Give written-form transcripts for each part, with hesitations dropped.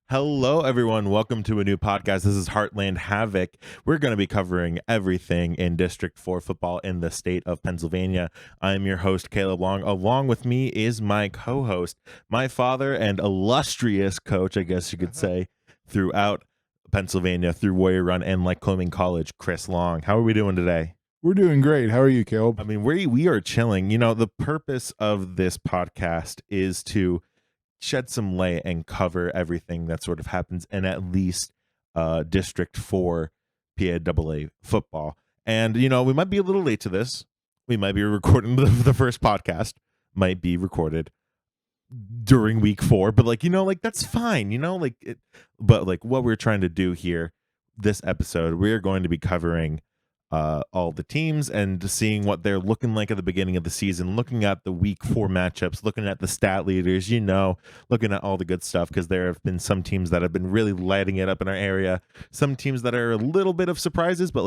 Hello, everyone. Welcome to a new podcast. This is Heartland Havoc. We're going to be covering everything in District 4 football in the state of Pennsylvania. I'm your host, Caleb Long. Along with me is my co-host, my father and illustrious coach, I guess you could say, throughout Pennsylvania, through Warrior Run and Lycoming College, Chris Long. How are we doing today? We're doing great. How are you, Caleb? I mean, we are chilling. You know, the purpose of this podcast is to shed some light and cover everything that sort of happens in at least District 4 PIAA football. And, you know, we might be a little late to this. We might be recording the first podcast, might be recorded during week 4, but that's fine, but what we're trying to do here, this episode, we're going to be covering all the teams and seeing what they're looking like at the beginning of the season, looking at the week 4 matchups, looking at the stat leaders, looking at all the good stuff, because there have been some teams that have been really lighting it up in our area, some teams that are a little bit of surprises, but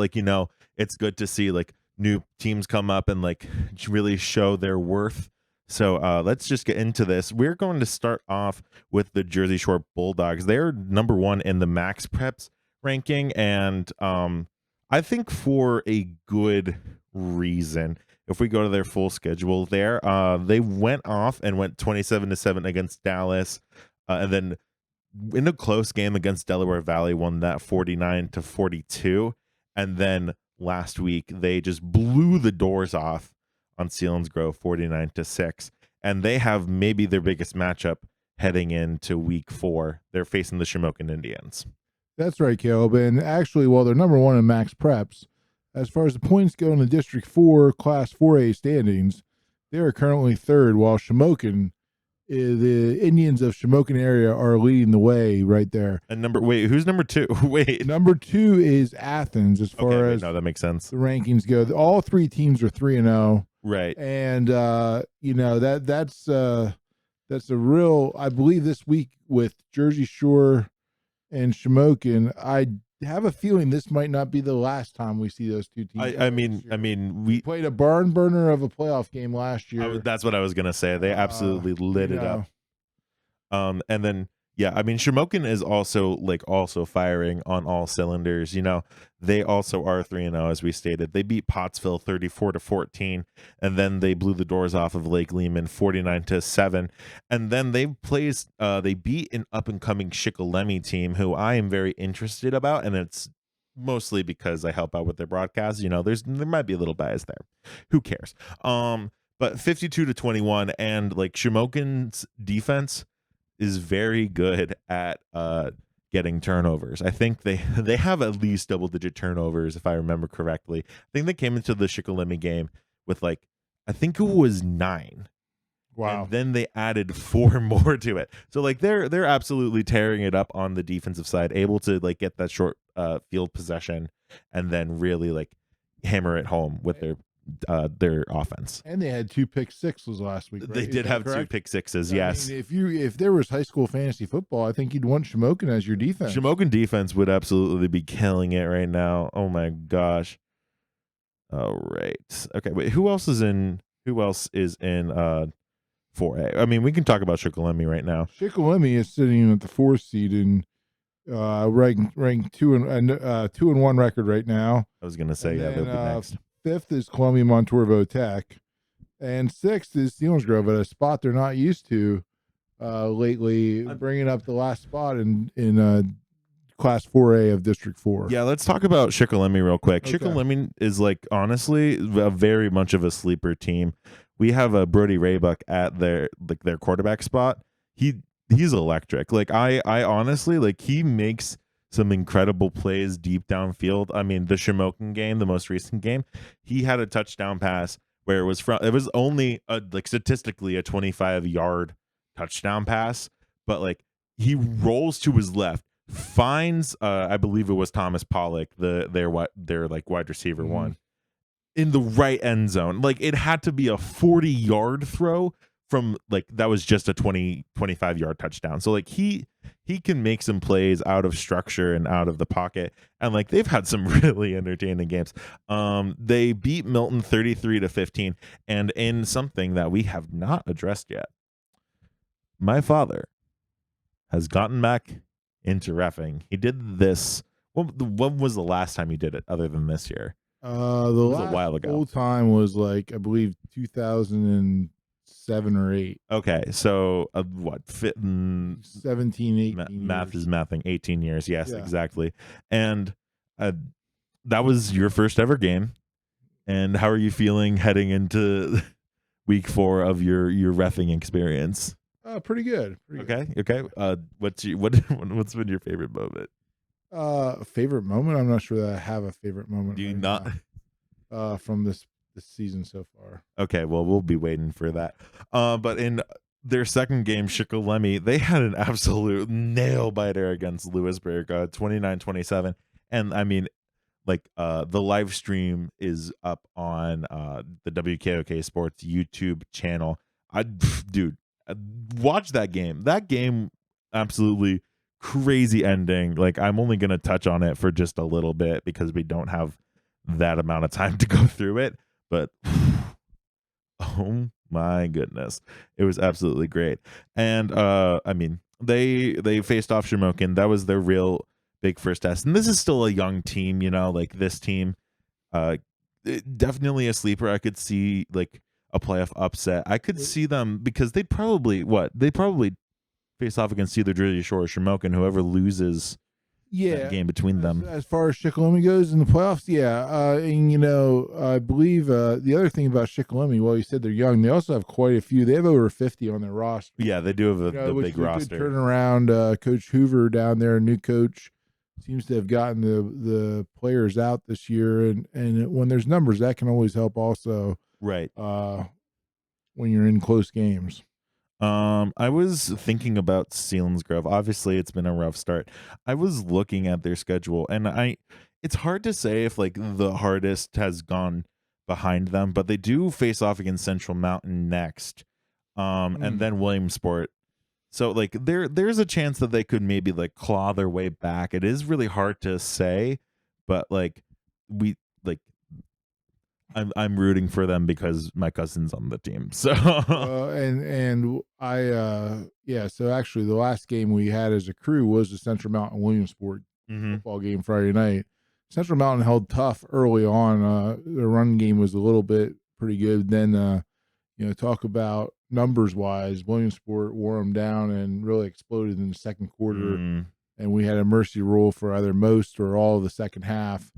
it's good to see new teams come up and really show their worth. So let's just get into this. We're going to start off with the Jersey Shore Bulldogs. They're number 1 in the Max Preps ranking, and I think for a good reason. If we go to their full schedule there, they went off and went 27-7 against Dallas, and then in a close game against Delaware Valley, won that 49-42. And then last week, they just blew the doors off on Selinsgrove 49-6. And they have maybe their biggest matchup heading into week 4. They're facing the Shamokin Indians. That's right, Caleb. And actually, while they're number 1 in Max Preps, as far as the points go in the District 4 Class 4A standings, they are currently 3rd, while Shamokin, the Indians of Shamokin area, are leading the way right there. And who's number 2? Wait. Number 2 is Athens, as far as no, that makes sense. The rankings go. All 3 teams are 3-0. Right. And, that's a real, I believe this week with Jersey Shore and Shamokin, I have a feeling this might not be the last time we see those two teams. I mean, we played a barn burner of a playoff game last year. That's what I was gonna say. They absolutely lit it up. And then Shamokin is also firing on all cylinders. They also are 3-0, as we stated. They beat Pottsville 34-14, and then they blew the doors off of Lake Lehman 49-7. And then they beat an up and coming Shikellamy team, who I am very interested about, and it's mostly because I help out with their broadcast. There might be a little bias there. Who cares? But 52-21, and Shamokin's defense is very good at getting turnovers. I think they have at least double-digit turnovers, if I remember correctly. I think they came into the Shikellamy game with I think it was 9. Wow. And then they added 4 more to it. So they're absolutely tearing it up on the defensive side, able to get that short field possession and then really hammer it home with their offense. And they had 2 pick sixes last week, right? They did have correct? 2 pick sixes, yes. I mean, if there was high school fantasy football, I think you'd want Shamokin as your defense. Shamokin defense would absolutely be killing it right now. Oh my gosh. All right. Okay, wait, who else is in 4A? I mean, we can talk about Shikellamy right now. Shikellamy is sitting at the 4th seed and ranked 2-1 record right now. I was gonna say, they'll be next. 5th is Columbia Montorvo Tech, and 6th is Selinsgrove, at a spot they're not used to lately, bringing up the last spot in Class 4A of District 4. Yeah, let's talk about Shikellamy real quick. Okay. Shikellamy is honestly a very much of a sleeper team. We have a Brody Raybuck at their quarterback spot. He's electric. I honestly he makes some incredible plays deep downfield. I mean, the Shamokin game, the most recent game, he had a touchdown pass where it was only statistically a 25-yard touchdown pass, but he rolls to his left, finds I believe it was Thomas Pollock, their wide receiver one, in the right end zone. It had to be a 40-yard throw from that was just a 25-yard touchdown. So he can make some plays out of structure and out of the pocket, and they've had some really entertaining games. They beat Milton 33-15, and in something that we have not addressed yet, my father has gotten back into reffing. He did this. When was the last time he did it other than this year? The was a last while ago. full time was like I believe 2007 or 8. Okay, so what? 17, 18 math years. is mathing. 18 years. Yes, Yeah. exactly. And that was your first ever game. And how are you feeling heading into week 4 of your reffing experience? Pretty good. Okay. What's been your favorite moment? Favorite moment? I'm not sure that I have a favorite moment. Do you right not? now, from this season so far. Okay, well, we'll be waiting for that. But in their second game, Shikellamy, they had an absolute nail biter against Lewisburg, 29-27. And I mean, like the live stream is up on the WKOK Sports YouTube channel. Dude, watch that game. That game, absolutely crazy ending. Like, I'm only gonna touch on it for just a little bit because we don't have that amount of time to go through it. But oh my goodness, it was absolutely great. And I mean, they faced off Shamokin. That was their real big first test, and this is still a young team, you know, like this team definitely a sleeper. I could see like a playoff upset. I could see them because they'd probably face off against either Jersey Shore or Shamokin, whoever loses that game between them. As far as Shikellamy goes in the playoffs, and you know, I believe the other thing about Shikellamy, well, you said they're young, they also have quite a few. They have over 50 on their roster. Yeah, they do have a big roster. Good turnaround. Coach Hoover down there, new coach, seems to have gotten the players out this year, and when there's numbers, that can always help also. Right. When you're in close games. I was thinking about Selinsgrove. Obviously, it's been a rough start. I was looking at their schedule, and it's hard to say if like the hardest has gone behind them, but they do face off against Central Mountain next, and then Williamsport. So like there's a chance that they could maybe like claw their way back. It is really hard to say, but like I'm rooting for them because my cousin's on the team. So and I so actually the last game we had as a crew was the Central Mountain Williamsport football game Friday night. Central Mountain held tough early on. The run game was a little bit pretty good. Then talk about numbers wise, Williamsport wore them down and really exploded in the second quarter. And we had a mercy rule for either most or all of the second half.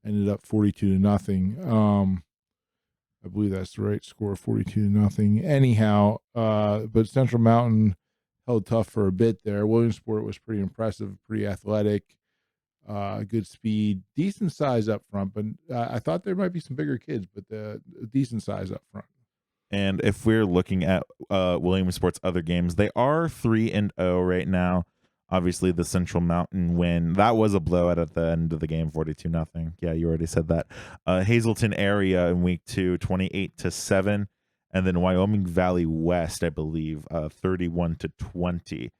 Ended up 42-0. I believe that's the right score, 42-0. Anyhow, but Central Mountain held tough for a bit there. Williamsport was pretty impressive, pretty athletic, good speed, decent size up front. But I thought there might be some bigger kids, but decent size up front. And if we're looking at Williamsport's other games, they are 3-0 right now. Obviously, the Central Mountain win, that was a blowout at the end of the game, 42-0. Yeah, you already said that. Hazleton area in week 2, 28-7. And then Wyoming Valley West, I believe, 31-20.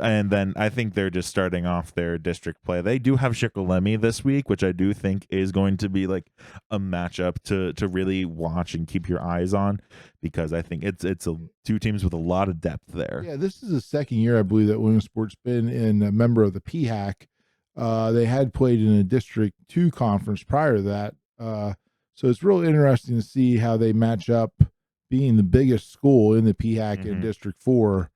And then I think they're just starting off their district play. They do have Shikellamy this week, which I do think is going to be like a matchup to really watch and keep your eyes on, because I think it's two teams with a lot of depth there. Yeah, this is the second year I believe that Williamsport's been in a member of the PIAC. They had played in a District 2 conference prior to that. So it's real interesting to see how they match up, being the biggest school in the PIAC in District 4.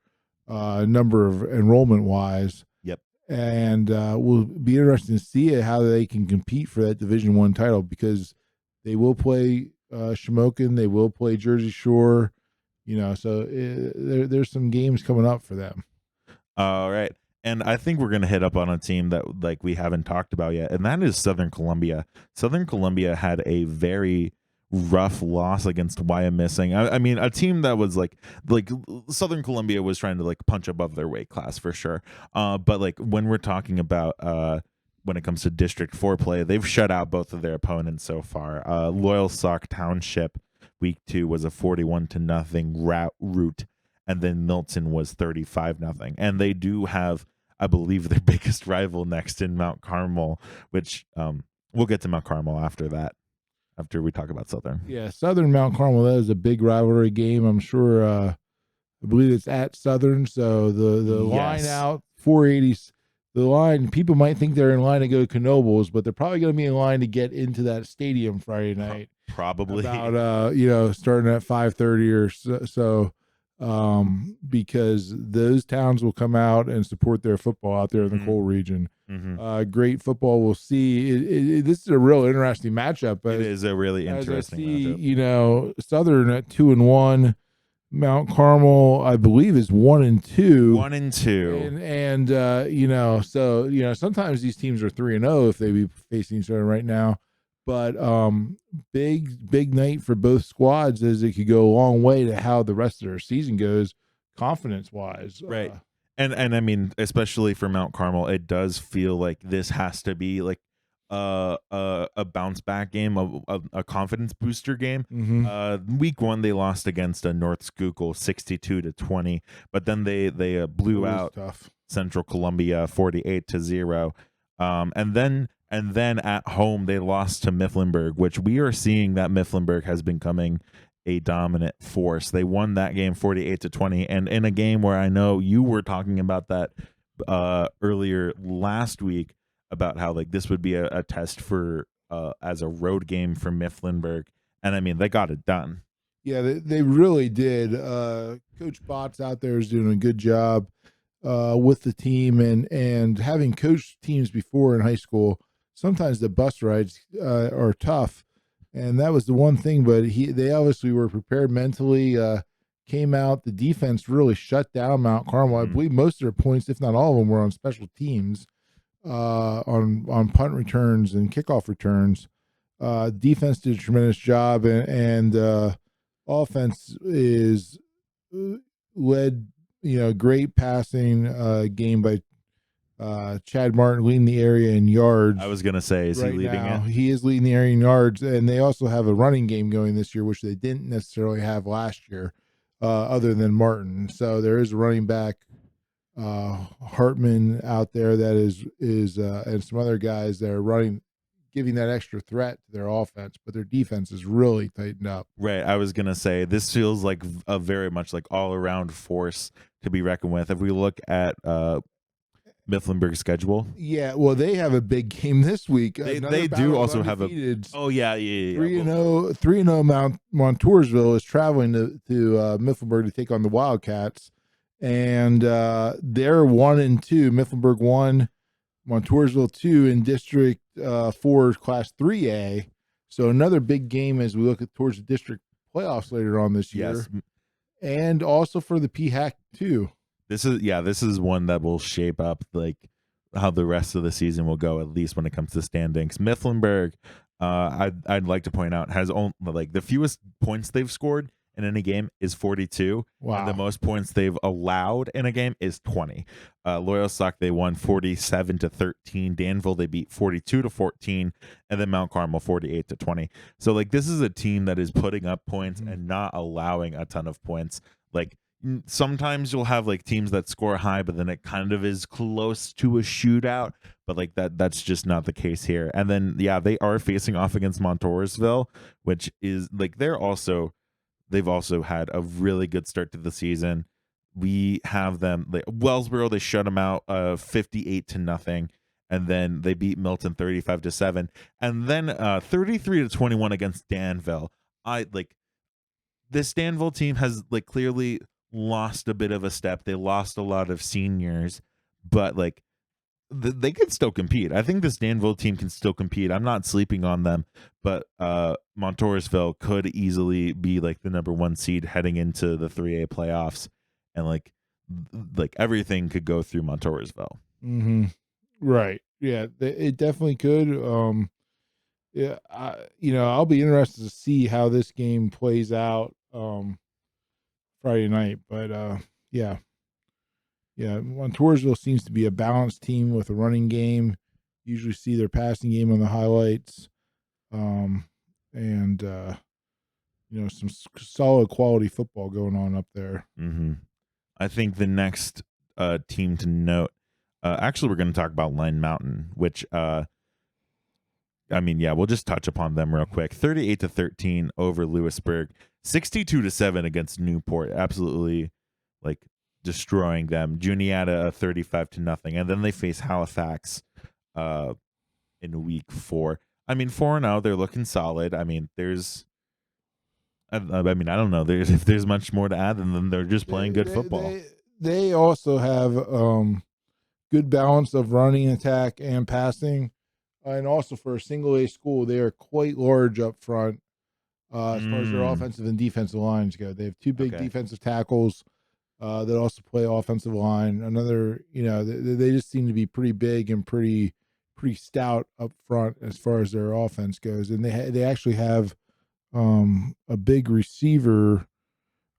Number of enrollment wise. Yep. And will be interesting to see how they can compete for that Division 1 title, because they will play Shamokin, they will play Jersey Shore, so there's some games coming up for them. All right. And I think we're going to hit up on a team that like we haven't talked about yet, and that is Southern Columbia. Southern Columbia had a very rough loss against Wyomissing. I mean, a team that was like Southern Columbia was trying to like punch above their weight class for sure. But like when we're talking about when it comes to District 4 play, they've shut out both of their opponents so far. Loyal Sock Township week 2 was a 41-0 rout, and then Milton was 35-0. And they do have, I believe, their biggest rival next in Mount Carmel, which we'll get to Mount Carmel after that, after we talk about Southern. Yeah, Southern Mount Carmel, that is a big rivalry game. I'm sure, I believe it's at Southern, so the line out, 480 the line, people might think they're in line to go to Knoebels, but they're probably going to be in line to get into that stadium Friday night. Probably About starting at 5:30 or so, because those towns will come out and support their football out there in the coal region. Great football. We'll see. This is a real interesting matchup. It is a really interesting matchup. Southern at 2-1. Mount Carmel, I believe, is 1-2. 1-2. And sometimes these teams are 3-0 if they be facing each other right now. But big night for both squads, as it could go a long way to how the rest of their season goes, confidence wise. Right. And I mean, especially for Mount Carmel, it does feel like this has to be like a bounce back game, a confidence booster game. Week 1 they lost against North Schuylkill 62-20, but then they blew out Central Columbia 48-0. And then at home they lost to Mifflinburg, which we are seeing that Mifflinburg has becoming a dominant force. They won that game 48-20, and in a game where I know you were talking about that earlier last week, about how like this would be a test for as a road game for Mifflinburg, and I mean they got it done. Yeah, they really did. Coach Botts out there is doing a good job with the team, and having coached teams before in high school, sometimes the bus rides are tough, and that was the one thing. But they obviously were prepared mentally. Came out, the defense really shut down Mount Carmel. I believe most of their points, if not all of them, were on special teams. On punt returns and kickoff returns. Defense did a tremendous job, and offense is led, great passing game by Chad Martin, leading the area in yards. I was gonna say, is he leading it? He is leading the area in yards, and they also have a running game going this year, which they didn't necessarily have last year, other than Martin. So there is a running back, Hartman out there that is and some other guys that are running, giving that extra threat to their offense, but their defense is really tightened up. Right. I was gonna say this feels like a very much like all around force to be reckoned with. If we look at Mifflinburg's schedule, well, they have a big game this week. They do also have a 3-0 Montoursville is traveling to Mifflinburg to take on the Wildcats. And they're 1-2. Mifflinburg 1, Montoursville 2 in District 4 Class 3A. So another big game as we look towards the district playoffs later on this year. Yes. And also for the PIAA too. This is one that will shape up like how the rest of the season will go, at least when it comes to standings. Mifflinburg, I'd like to point out, has only like the fewest points they've scored in any game is 42. Wow. And the most points they've allowed in a game is 20. Loyalsock, they won 47-13. Danville, they beat 42-14, and then Mount Carmel 48-20. So like this is a team that is putting up points and not allowing a ton of points. Like sometimes you'll have like teams that score high, but then it kind of is close to a shootout. But like that's just not the case here. And then they are facing off against Montoursville, which is like they've also had a really good start to the season. We have them like Wellsboro, they shut them out 58-0, and then they beat Milton 35-7, and then 33-21 against Danville. This Danville team has like clearly lost a bit of a step. They lost a lot of seniors, but like they could still compete. I think this Danville team can still compete. I'm not sleeping on them, but Montoursville could easily be like the number 1 seed heading into the 3A playoffs, and like everything could go through Montoursville. Right. Yeah, it definitely could. I'll be interested to see how this game plays out Friday night, but Montoursville seems to be a balanced team with a running game. Usually see their passing game on the highlights, and some solid quality football going on up there. I think the next team to note, actually, we're going to talk about Line Mountain, which we'll just touch upon them real quick. 38-13 over Lewisburg, 62-7 against Newport. Absolutely, like destroying them. Juniata 35-0, and then they face Halifax in week 4. I mean, 4-0, they're looking solid. I mean, I don't know. If there's much more to add than them, they're just playing good football. They also have good balance of running attack and passing, and also for a single A school, they are quite large up front as far as their offensive and defensive lines go. They have 2 big defensive tackles that also play offensive line. Another, they just seem to be pretty big and pretty stout up front as far as their offense goes, and they actually have a big receiver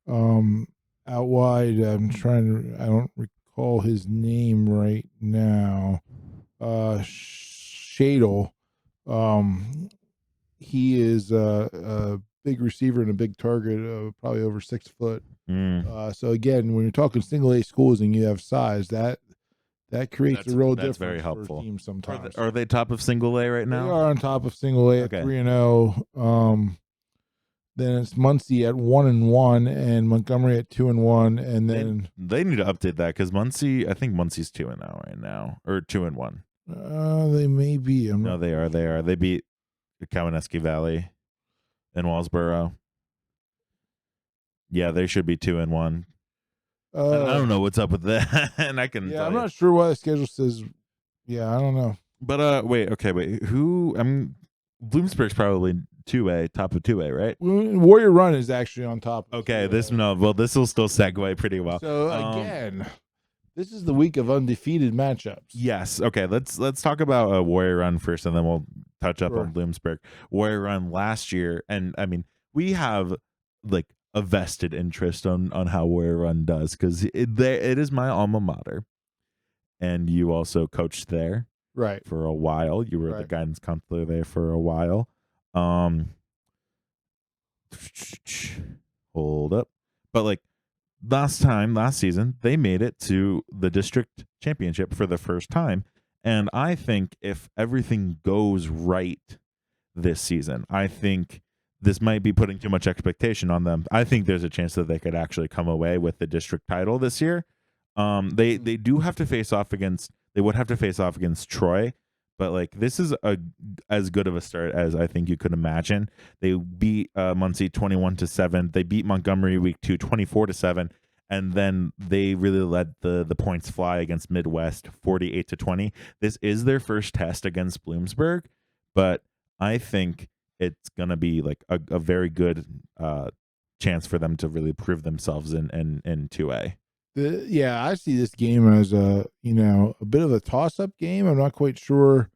out wide. I don't recall his name right now. Shadle. He is a big receiver and a big target, probably over 6 foot. So again, when you're talking single A schools and you have size, that creates a real difference very helpful for teams sometimes. Are they top of single A right now? They are on top of single A at 3-0. Then it's Muncie at 1-1 and Montgomery at 2-1, and then they need to update that because I think Muncie's 2-0 right now, or 2-1. They may be. No, they are. They are. They beat the Kawaneski Valley and Wellsboro. Yeah, they should be 2-1. I don't know what's up with that, and I can. Yeah, I'm not sure why the schedule says. Yeah, I don't know. But wait. Who? Bloomsburg's probably 2A, top of 2A, right? Warrior Run is actually on top. Okay, this will still segue pretty well. So again, this is the week of undefeated matchups. Yes. Okay, let's talk about Warrior Run first, and then we'll touch up on Bloomsburg. Warrior Run last year, and I mean, we have like a vested interest on how Warrior Run does because it is my alma mater, and you also coached there. Right. For a while. You were the guidance counselor there for a while. Hold up. But like last season, they made it to the district championship for the first time. And I think if everything goes right this season, I think this might be putting too much expectation on them. I think there's a chance that they could actually come away with the district title this year. They do have to face off against. They would have to face off against Troy, but like this is as good of a start as I think you could imagine. They beat Muncie 21-7. They beat Montgomery week 2 24-7, and then they really let the points fly against Midwest 48-20. This is their first test against Bloomsburg, but I think it's gonna be like a very good chance for them to really prove themselves in 2A. I see this game as a bit of a toss-up game. I'm not quite sure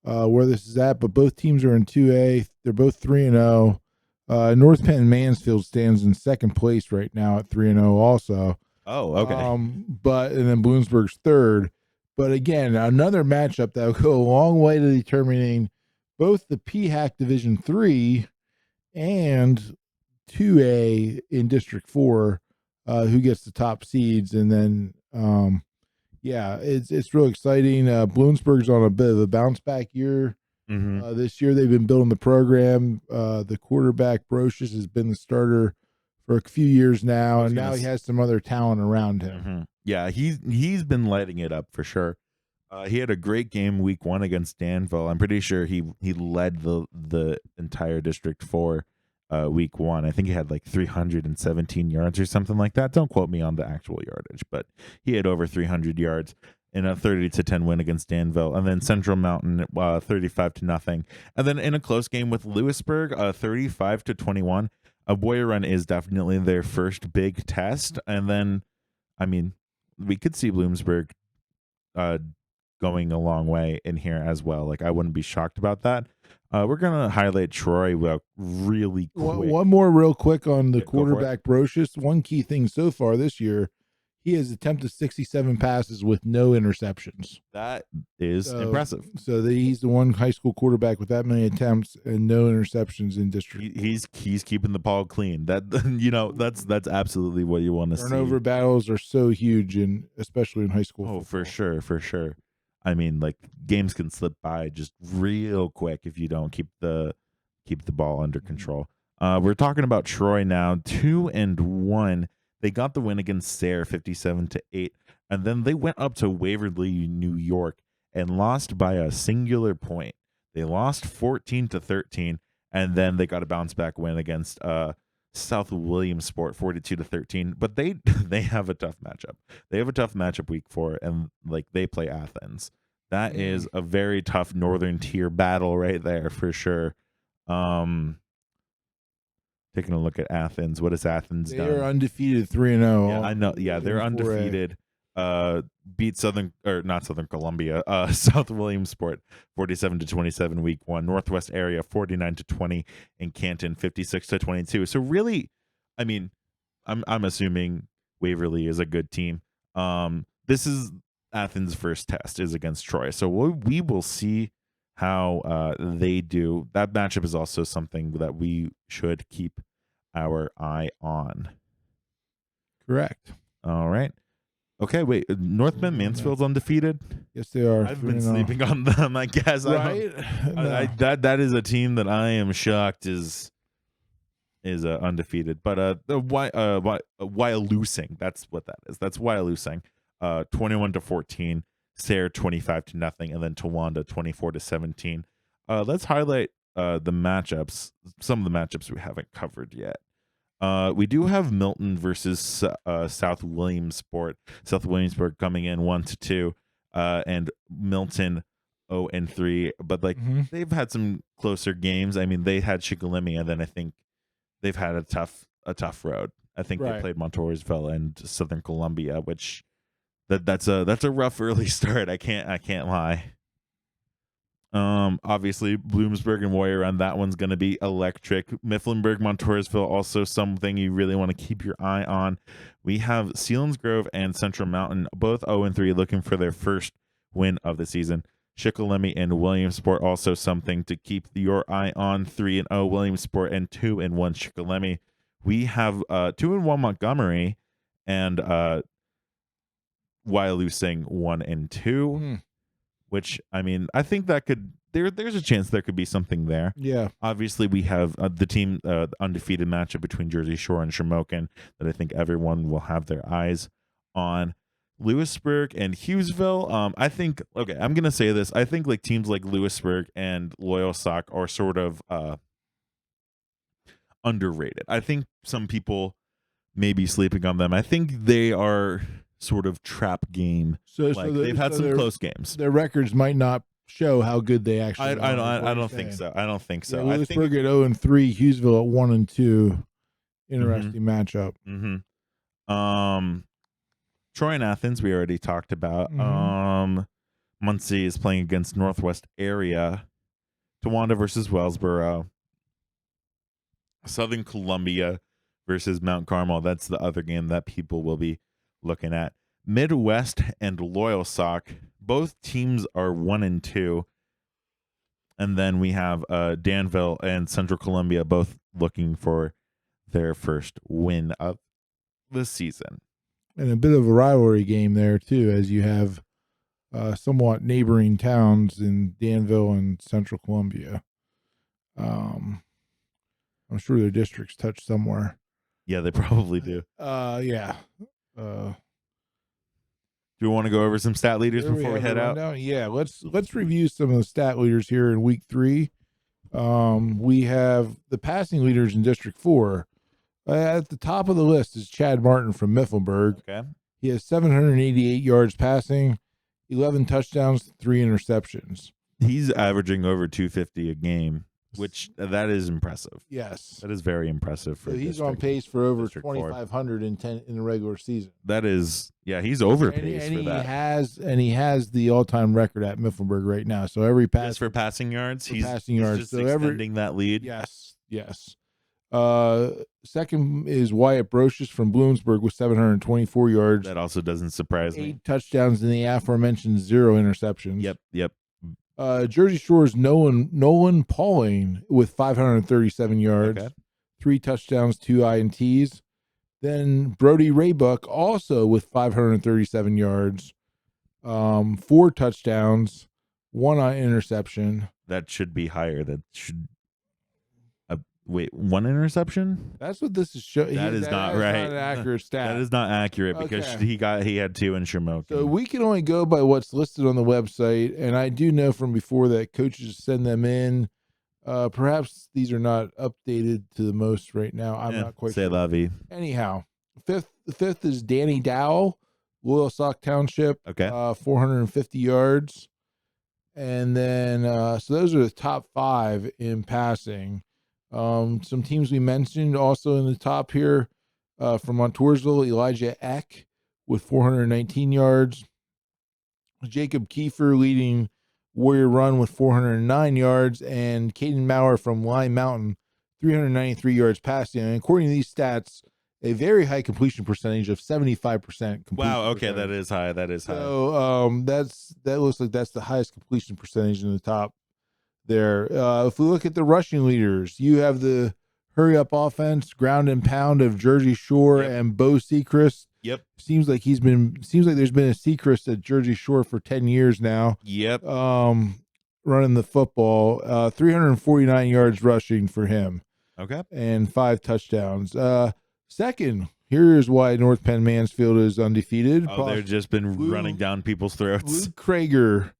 where this is at, but both teams are in 2A. They're both 3-0. North Penn Mansfield stands in second place right now at 3-0 also. Oh, okay. And then Bloomsburg's third. But again, another matchup that will go a long way to determining both the PHAC Division 3 and 2A in District 4. Who gets the top seeds, and then it's real exciting. Bloomsburg's on a bit of a bounce back year. This year they've been building the program. The quarterback Brocious has been the starter for a few years now, and now he has some other talent around him. Yeah, he's been lighting it up for sure. He had a great game week 1 against Danville. I'm pretty sure he led the entire District 4 week 1. I think he had like 317 yards or something like that. Don't quote me on the actual yardage, but he had over 300 yards in a 30-10 win against Danville. And then Central Mountain 35-0. And then in a close game with Lewisburg 35-21. Warrior Run is definitely their first big test. And then I mean, we could see Bloomsburg going a long way in here as well. Like, I wouldn't be shocked about that. We're going to highlight Troy really quick. One more real quick on the quarterback Brocious. One key thing so far this year, he has attempted 67 passes with no interceptions. That is impressive. So he's the one high school quarterback with that many attempts and no interceptions in district. He's keeping the ball clean. That's absolutely what you want to see. Turnover battles are so huge, especially in high school. Oh, football. For sure. I mean, like, games can slip by just real quick if you don't keep the ball under control. We're talking about Troy now, 2-1. They got the win against Sayre 57-8, and then they went up to Waverly, New York, and lost by a singular point. They lost 14-13, and then they got a bounce back win against South Williamsport 42-13. But they they have a tough matchup. They have a tough matchup week 4, and like they play Athens. That is a very tough northern tier battle right there for sure. Taking a look at Athens. What has Athens done? They're undefeated 3-0. Yeah, I know. Yeah, they're undefeated. Beat not Southern Columbia. South Williamsport 47-27 week 1. Northwest area 49-20, and Canton 56-22. So really, I mean, I'm assuming Waverly is a good team. This is Athens' first test is against Troy, so we will see how they do. That matchup is also something that we should keep our eye on. Correct. All right. Okay, wait. North Bend Mansfield's undefeated? Yes, they are. I've been sleeping on them, I guess. Right? That is a team that I am shocked is undefeated. But Wyalusing, that's what that is. That's Wyalusing. 21-14, Sayre 25-0, and then Towanda 24-17. Let's highlight the matchups. Some of the matchups we haven't covered yet. We do have Milton versus South Williamsport. South Williamsport coming in 1-2, and Milton 0-3. But they've had some closer games. I mean, they had Shikellamy, and then I think they've had a tough road. I think they played Montoursville and Southern Columbia, which that's a rough early start. I can't lie. Obviously Bloomsburg and Warrior on that one's going to be electric. Mifflinburg, Montoursville, also something you really want to keep your eye on. We have Selinsgrove and Central Mountain, both 0-3, looking for their first win of the season. Shikellamy and Williamsport, also something to keep your eye on. 3-0 Williamsport and 2-1 Shikellamy. We have 2-1 Montgomery and Wyalusing 1-2. Which, I mean, I think that could there's a chance there could be something there. Yeah. Obviously, we have the undefeated matchup between Jersey Shore and Shamokin that I think everyone will have their eyes on. Lewisburg and Hughesville. I think, okay, I'm going to say this. I think like teams like Lewisburg and Loyalsock are sort of underrated. I think some people may be sleeping on them. I think they are sort of trap game. So they've had some close games. Their records might not show how good they actually are. I don't think so. I don't think so. Yeah, Lewisburg at 0-3, Hughesville at 1-2. Interesting matchup. Troy and Athens, we already talked about. Muncie is playing against Northwest area. Towanda versus Wellsboro. Southern Columbia versus Mount Carmel. That's the other game that people will be looking at. Midwest and Loyalsock, both teams are 1-2, and then we have Danville and Central Columbia both looking for their first win of the season. And a bit of a rivalry game there too, as you have somewhat neighboring towns in Danville and Central Columbia. I'm sure their districts touch somewhere. Yeah, they probably do. Yeah. Do we want to go over some stat leaders before we head out? Yeah, let's review some of the stat leaders here in week 3. We have the passing leaders in District 4. At the top of the list is Chad Martin from Mifflinburg. Okay. He has 788 yards passing, 11 touchdowns, 3 interceptions. He's averaging over 250 a game, which that is impressive. Yes. That is very impressive for he's on pace for over 2,500 in the regular season. That is, yeah, he's over pace for that. He has the all-time record at Mifflinburg right now. So every pass just for passing yards, he's just extending that lead. Yes. Second is Wyatt Brocious from Bloomsburg with 724 yards. That also doesn't surprise me. 8 touchdowns and the aforementioned 0 interceptions. Yep. Jersey Shore's Nolan Pauling with 537 yards, 3 touchdowns, 2 INTs. Then Brody Raybuck also with 537 yards, 4 touchdowns, 1 interception. That should be higher. That should Wait, 1 interception? That's what this is showing. That is not right. Not an accurate stat. That is not accurate because Okay. he had 2 in Shamokin. So we can only go by what's listed on the website, and I do know from before that coaches send them in. Perhaps these are not updated to the most right now. I'm not quite sure. La vie. Anyhow, the fifth is Danny Dowell, Loyalsock Township. Okay. 450 yards. And then, so those are the top 5 in passing. Some teams we mentioned also in the top here from Montoursville, Elijah Eck with 419 yards. Jacob Kiefer leading Warrior Run with 409 yards. And Caden Maurer from Lime Mountain, 393 yards passing. And according to these stats, a very high completion percentage of 75%. Wow. Okay. That is high. So that looks like that's the highest completion percentage in the top there. If we look at the rushing leaders, you have the hurry up offense, ground and pound of Jersey Shore and Bo Sechrist. Yep. Seems like there's been a Sechrist at Jersey Shore for 10 years now. Yep. Running the football, 349 yards rushing for him. Okay. And 5 touchdowns. Second, here's why North Penn Mansfield is undefeated. Oh, they've just been running down people's throats. Luke Krager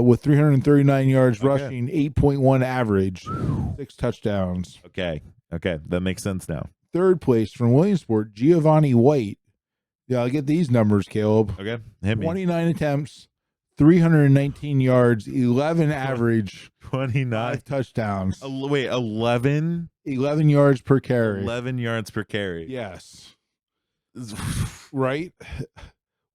with 339 yards rushing, 8.1 average, 6 touchdowns. Okay, that makes sense now. Third place from Williamsport, Giovanni White. Yeah, I'll get these numbers, Caleb. Okay, hit me. 29 attempts, 319 yards, 11 average, 29 touchdowns. Wait, 11? 11 yards per carry. 11 yards per carry. Yes. Right?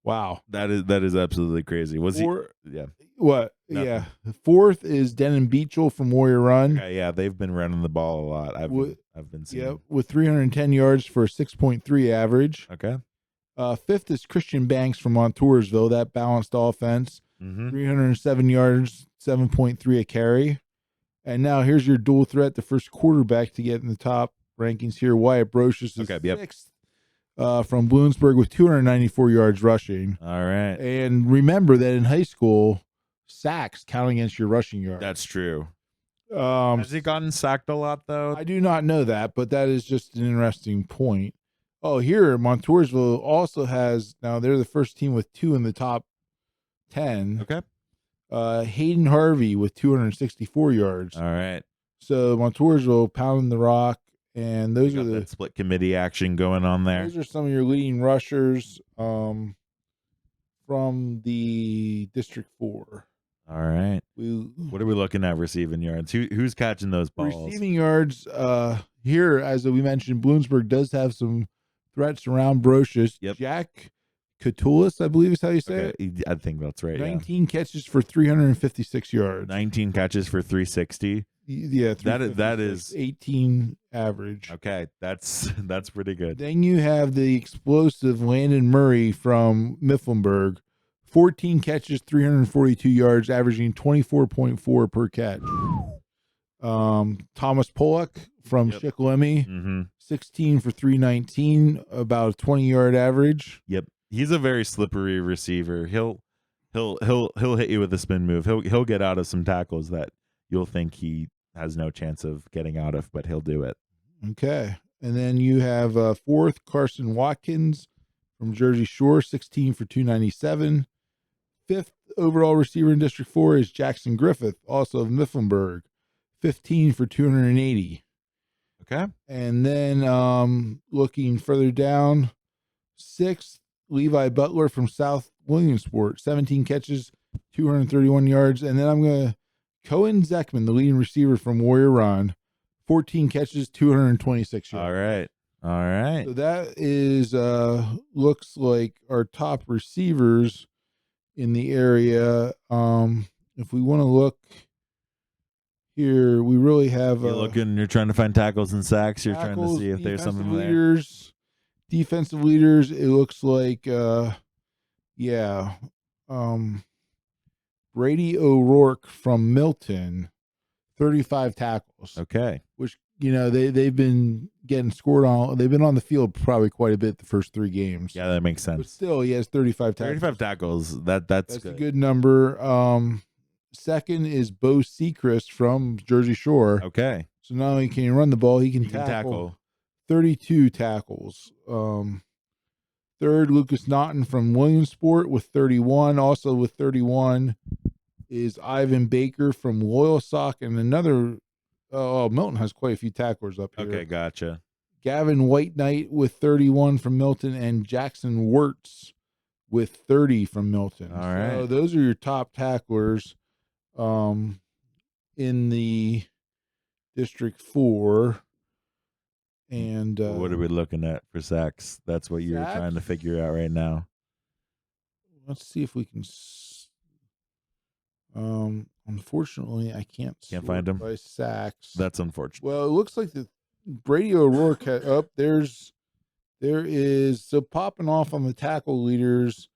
Wow. That is absolutely crazy. Was he? Yeah. What? Nothing. Yeah. Fourth is Denon Beachel from Warrior Run. Okay, yeah, they've been running the ball a lot. I've been seeing. Yeah, with 310 yards for a 6.3 average. Okay. Fifth is Christian Banks from Montoursville. That balanced offense. 307 yards, 7.3 a carry. And now here's your dual threat, the first quarterback to get in the top rankings here. Wyatt Brocious is sixth from Bloomsburg with 294 yards rushing. All right. And remember that in high school, sacks count against your rushing yards. That's true. Has he gotten sacked a lot, though? I do not know that, but that is just an interesting point. Oh, here, Montoursville also has, now they're the first team with 2 in the top 10. Okay. Hayden Harvey with 264 yards. All right. So Montoursville pounding the rock, and those are the split committee action going on there. Those are some of your leading rushers from the District 4. All right. What are we looking at receiving yards? Who's catching those balls? Receiving yards here, as we mentioned, Bloomsburg does have some threats around Brocious. Yep. Jack Catullus, I believe is how you say it. I think that's right. 19 catches for 356 yards. 19 catches for 360. Yeah, that is 18 average. Okay, that's pretty good. Then you have the explosive Landon Murray from Mifflinburg. 14 catches, 342 yards, averaging 24.4 per catch. Thomas Pollock from Shikellamy, 16 for 319, about a 20-yard average. Yep, he's a very slippery receiver. He'll hit you with a spin move. He'll get out of some tackles that you'll think he has no chance of getting out of, but he'll do it. Okay, and then you have fourth Carson Watkins from Jersey Shore, 16 for 297. Fifth overall receiver in District 4 is Jackson Griffith, also of Mifflinburg, 15 for 280. Okay. And then looking further down, sixth, Levi Butler from South Williamsport, 17 catches, 231 yards. And then I'm going to Cohen Zeckman, the leading receiver from Warrior Run, 14 catches, 226 yards. All right. So that is looks like our top receivers in the area. If we want to look here, we really have you're trying to find tackles and sacks. You're trying to see if there's something there. Defensive leaders, it looks like Brady O'Rourke from Milton, 35 tackles. Okay. Which, they've been getting scored on. They've been on the field probably quite a bit the first 3 games. Yeah, that makes sense. But still, he has 35 tackles. 35 tackles. That's good. A good number. Second is Bo Sechrist from Jersey Shore. Okay. So not only can he run the ball, he can He can tackle. 32 tackles. Third, Lucas Naughton from Williamsport with 31. Also with 31 is Ivan Baker from Loyalsock, and another. Milton has quite a few tacklers up here. Okay, gotcha. Gavin White Knight with 31 from Milton, and Jackson Wirtz with 30 from Milton. All right. So those are your top tacklers in the District 4. And what are we looking at for sacks? That's what you're trying to figure out right now. Let's see if we can. Unfortunately, I can't find them by sacks. That's unfortunate. Well, it looks like the Brady O'Rourke there is so popping off on the tackle leaders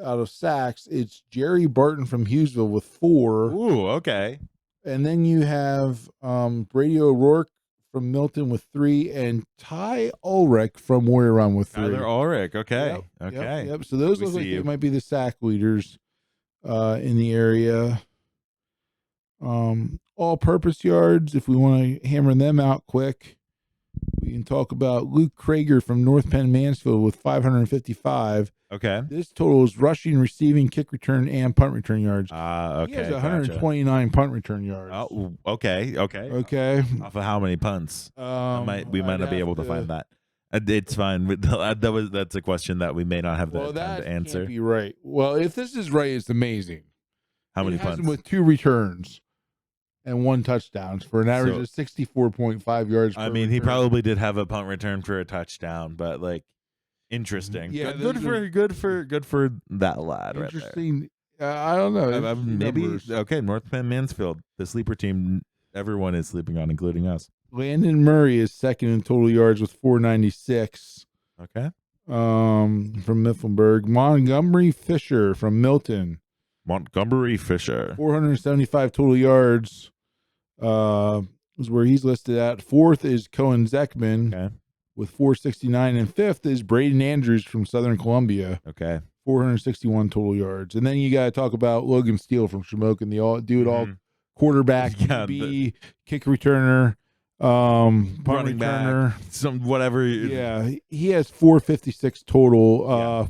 out of sacks. It's Jerry Barton from Hughesville with 4. Ooh, okay. And then you have Brady O'Rourke from Milton with 3, and Ty Ulrich from Warrior Run with 3. Tyler Ulrich, okay. Yep, Okay. Yep. So those look like they might be the sack leaders in the area. All-purpose yards, if we want to hammer them out quick, we can talk about Luke Krager from North Penn Mansfield with 555. Okay. This total is rushing, receiving, kick return, and punt return yards. Okay. He has 129 punt return yards. Oh, okay. Okay. Off of how many punts? We might not be able to find that. It's fine. That's a question that we may not have the time to answer. Can't be right. Well, if this is right, it's amazing. How many punts? With 2 returns and 1 touchdown for an average of 64.5 yards. I mean, he probably did have a punt return for a touchdown, but like, interesting. Yeah, good for that lad. Interesting. Right there. I don't know. Maybe numbers. Okay. North Penn Mansfield, the sleeper team. Everyone is sleeping on, including us. Landon Murray is second in total yards with 496. Okay. From Mifflinburg. Montgomery Fisher from Milton. 475 total yards. Is where he's listed at. Fourth is Cohen Zeckman with 469, and fifth is Braden Andrews from Southern Columbia. Okay. 461 total yards. And then you got to talk about Logan Steele from Shamokin, the all quarterback, QB, kick returner, punt running returner, back, some whatever. Yeah, he has 456 total.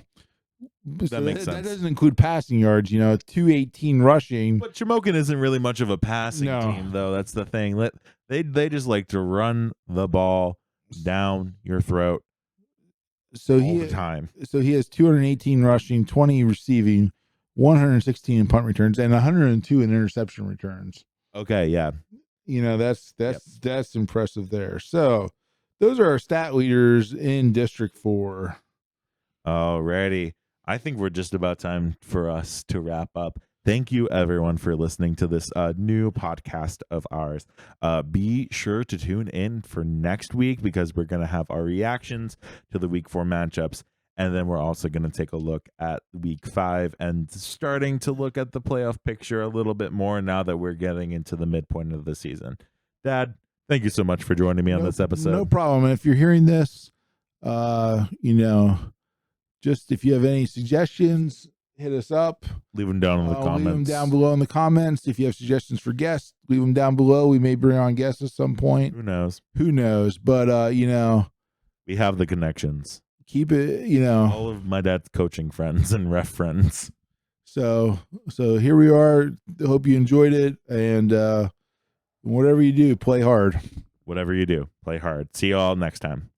That makes sense. That doesn't include passing yards, 218 rushing. But Shamokin isn't really much of a passing team, though. That's the thing. They just like to run the ball down your throat all the time. So he has 218 rushing, 20 receiving, 116 in punt returns, and 102 in interception returns. Okay, yeah. That's impressive there. So those are our stat leaders in District 4. Alrighty. I think we're just about time for us to wrap up. Thank you, everyone, for listening to this new podcast of ours. Be sure to tune in for next week because we're going to have our reactions to the Week 4 matchups. And then we're also going to take a look at Week 5 and starting to look at the playoff picture a little bit more now that we're getting into the midpoint of the season. Dad, thank you so much for joining me on this episode. No problem. And if you're hearing this, just if you have any suggestions, hit us up. Leave them down in the comments. Leave them down below in the comments. If you have suggestions for guests, leave them down below. We may bring on guests at some point. Who knows? But, we have the connections. Keep it, all of my dad's coaching friends and ref friends. So here we are. Hope you enjoyed it. And whatever you do, play hard. Whatever you do, play hard. See you all next time.